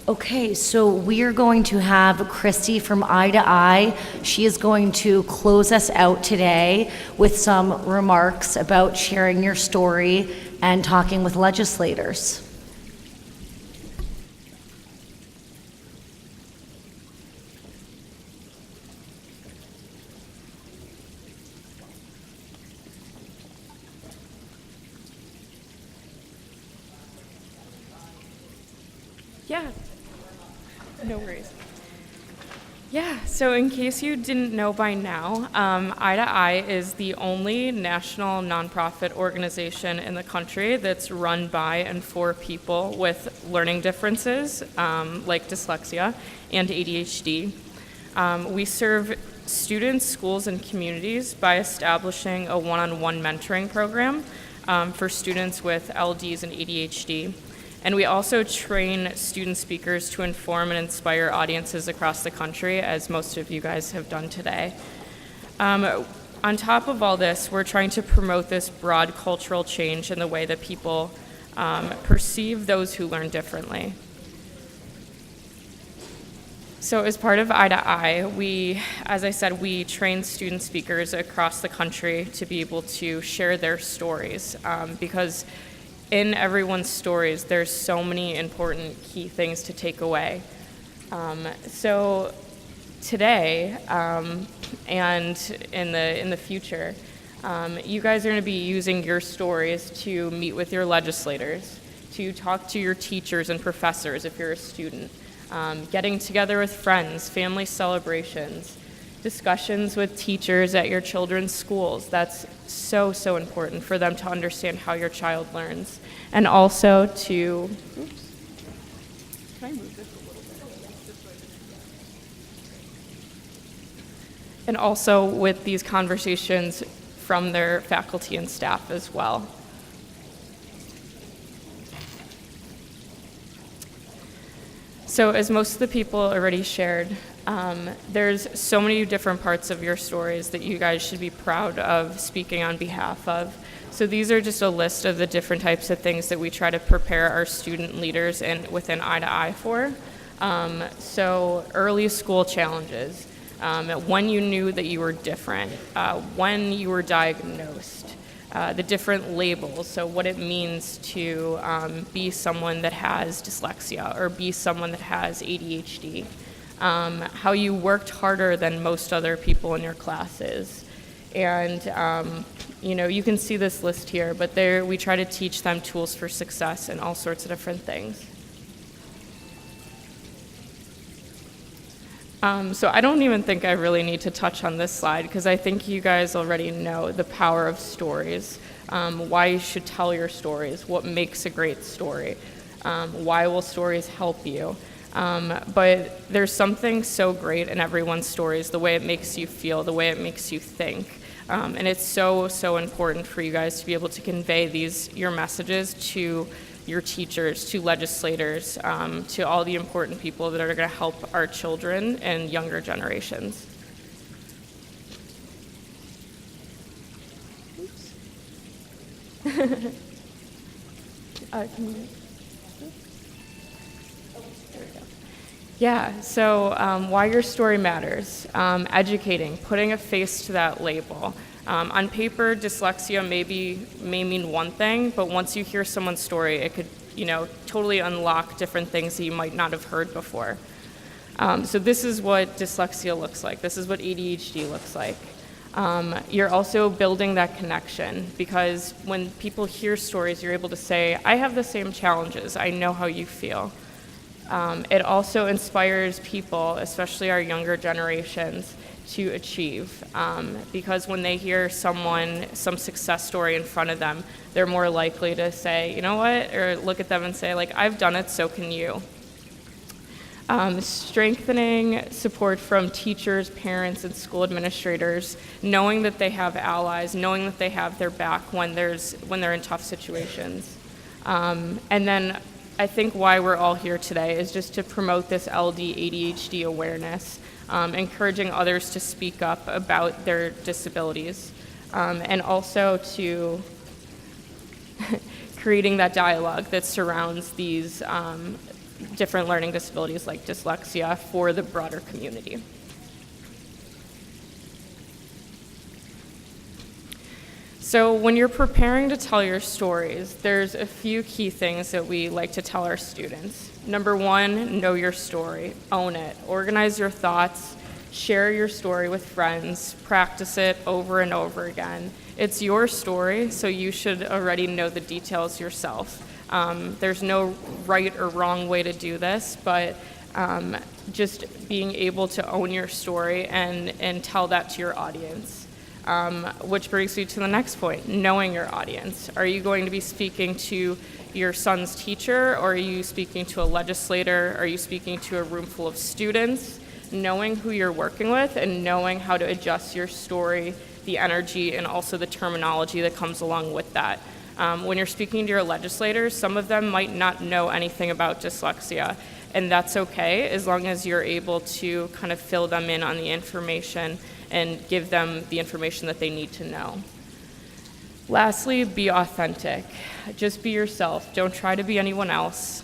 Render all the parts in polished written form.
Okay, so we are going to have Christie from Eye to Eye. She is going to close us out today with some remarks about sharing your story and talking with legislators. Yeah, no worries. Yeah, so in case you didn't know by now, Eye to Eye is the only national nonprofit organization in the country that's run by and for people with learning differences, like dyslexia and ADHD. We serve students, schools, and communities by establishing a one-on-one mentoring program for students with LDs and ADHD. And we also train student speakers to inform and inspire audiences across the country, as most of you guys have done today. On top of all this, we're trying to promote this broad cultural change in the way that people perceive those who learn differently. So as part of Eye to Eye, as I said, we train student speakers across the country to be able to share their stories, because in everyone's stories, there's so many important key things to take away. So today, and in the future, you guys are going to be using your stories to meet with your legislators, to talk to your teachers and professors if you're a student, getting together with friends, family celebrations, discussions with teachers at your children's schools. That's so important for them to understand how your child learns. And also to, can I move this a little bit? And also with these conversations from their faculty and staff as well. So as most of the people already shared, there's so many different parts of your stories that you guys should be proud of speaking on behalf of. So these are just a list of the different types of things that we try to prepare our student leaders within Eye to Eye for. So early school challenges, when you knew that you were different, when you were diagnosed, the different labels, so what it means to be someone that has dyslexia or be someone that has ADHD. How you worked harder than most other people in your classes. And, you can see this list here, but we try to teach them tools for success and all sorts of different things. So I don't even think I really need to touch on this slide because I think you guys already know the power of stories, why you should tell your stories, what makes a great story, why will stories help you. But there's something so great in everyone's stories, the way it makes you feel, the way it makes you think. And it's so important for you guys to be able to convey your messages to your teachers, to legislators, to all the important people that are going to help our children and younger generations. Yeah, so why your story matters, educating, putting a face to that label. On paper, dyslexia may mean one thing, but once you hear someone's story, it could, totally unlock different things that you might not have heard before. So this is what dyslexia looks like. This is what ADHD looks like. You're also building that connection because when people hear stories, you're able to say, I have the same challenges. I know how you feel. It also inspires people, especially our younger generations, to achieve because when they hear some success story in front of them, they're more likely to say, you know what, or look at them and say, like, I've done it, so can you. Strengthening support from teachers, parents, and school administrators, knowing that they have allies, knowing that they have their back when they're in tough situations. And then I think why we're all here today is just to promote this LD ADHD awareness, encouraging others to speak up about their disabilities, and also to creating that dialogue that surrounds these different learning disabilities like dyslexia for the broader community. So when you're preparing to tell your stories, there's a few key things that we like to tell our students. Number one, know your story, own it, organize your thoughts, share your story with friends, practice it over and over again. It's your story, so you should already know the details yourself. There's no right or wrong way to do this, but just being able to own your story and tell that to your audience. Which brings me to the next point, knowing your audience. Are you going to be speaking to your son's teacher, or are you speaking to a legislator? Are you speaking to a room full of students? Knowing who you're working with and knowing how to adjust your story, the energy, and also the terminology that comes along with that. When you're speaking to your legislators, some of them might not know anything about dyslexia, and that's okay as long as you're able to kind of fill them in on the information and give them the information that they need to know. Lastly, be authentic. Just be yourself. Don't try to be anyone else.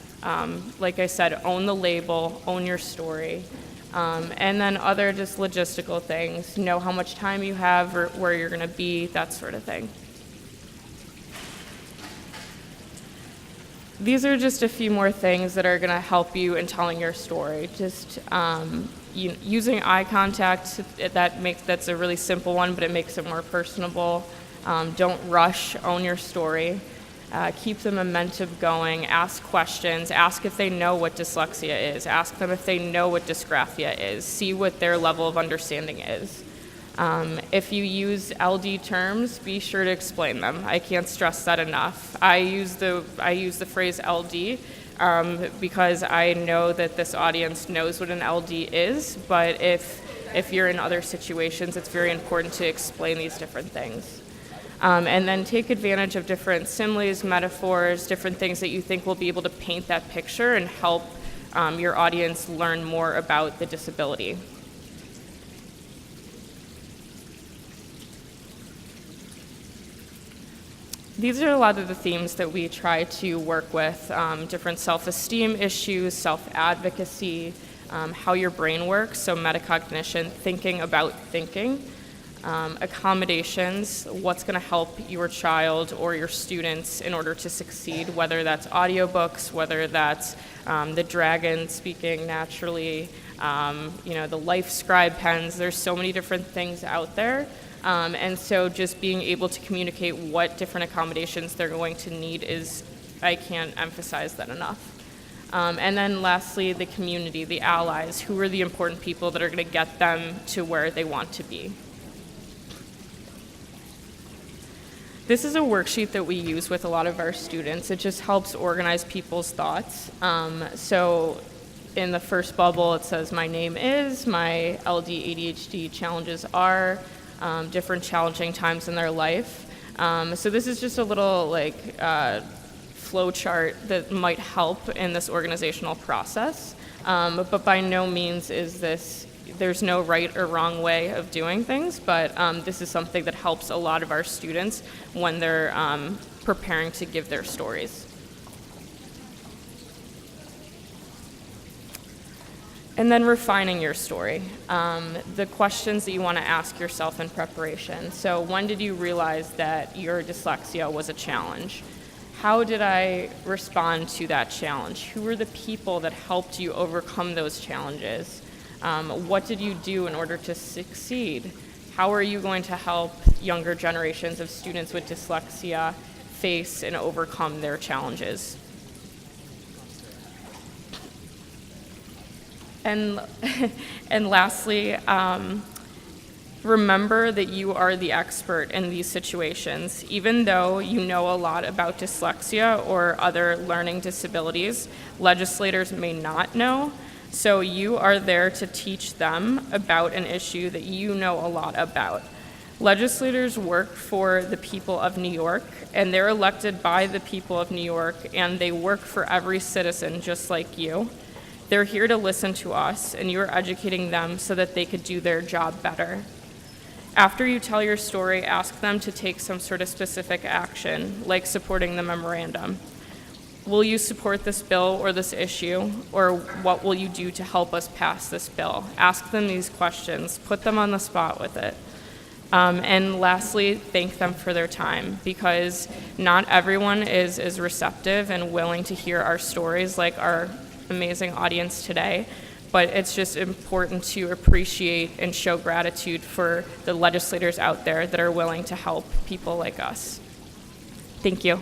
Like I said, own the label, own your story. And then other just logistical things, know how much time you have or where you're gonna be, that sort of thing. These are just a few more things that are gonna help you in telling your story. Just using eye contact, that's a really simple one, but it makes it more personable. Don't rush, own your story. Keep the momentum going, ask questions, ask if they know what dyslexia is, ask them if they know what dysgraphia is, see what their level of understanding is. If you use LD terms, be sure to explain them. I can't stress that enough. I use the phrase LD because I know that this audience knows what an LD is, but if you're in other situations, it's very important to explain these different things. And then take advantage of different similes, metaphors, different things that you think will be able to paint that picture and help your audience learn more about the disability. These are a lot of the themes that we try to work with, different self-esteem issues, self-advocacy, how your brain works, so metacognition, thinking about thinking, accommodations, what's going to help your child or your students in order to succeed, whether that's audiobooks, whether that's the dragon speaking naturally, the life scribe pens. There's so many different things out there. And so just being able to communicate what different accommodations they're going to need I can't emphasize that enough. And then lastly, the community, the allies, who are the important people that are going to get them to where they want to be. This is a worksheet that we use with a lot of our students. It just helps organize people's thoughts. So in the first bubble, it says my name is, my LD ADHD challenges are, different challenging times in their life. So this is just a little flow chart that might help in this organizational process. But by no means there's no right or wrong way of doing things, but this is something that helps a lot of our students when they're preparing to give their stories. And then refining your story, the questions that you want to ask yourself in preparation. So when did you realize that your dyslexia was a challenge? How did I respond to that challenge? Who were the people that helped you overcome those challenges? What did you do in order to succeed? How are you going to help younger generations of students with dyslexia face and overcome their challenges? And lastly, remember that you are the expert in these situations. Even though you know a lot about dyslexia or other learning disabilities, legislators may not know. So you are there to teach them about an issue that you know a lot about. Legislators work for the people of New York, and they're elected by the people of New York, and they work for every citizen just like you. They're here to listen to us, and you're educating them so that they could do their job better. After you tell your story, ask them to take some sort of specific action, like supporting the memorandum. will you support this bill or this issue, or what will you do to help us pass this bill? Ask them these questions, put them on the spot with it. And lastly, thank them for their time, because not everyone is as receptive and willing to hear our stories like our amazing audience today, but it's just important to appreciate and show gratitude for the legislators out there that are willing to help people like us. Thank you.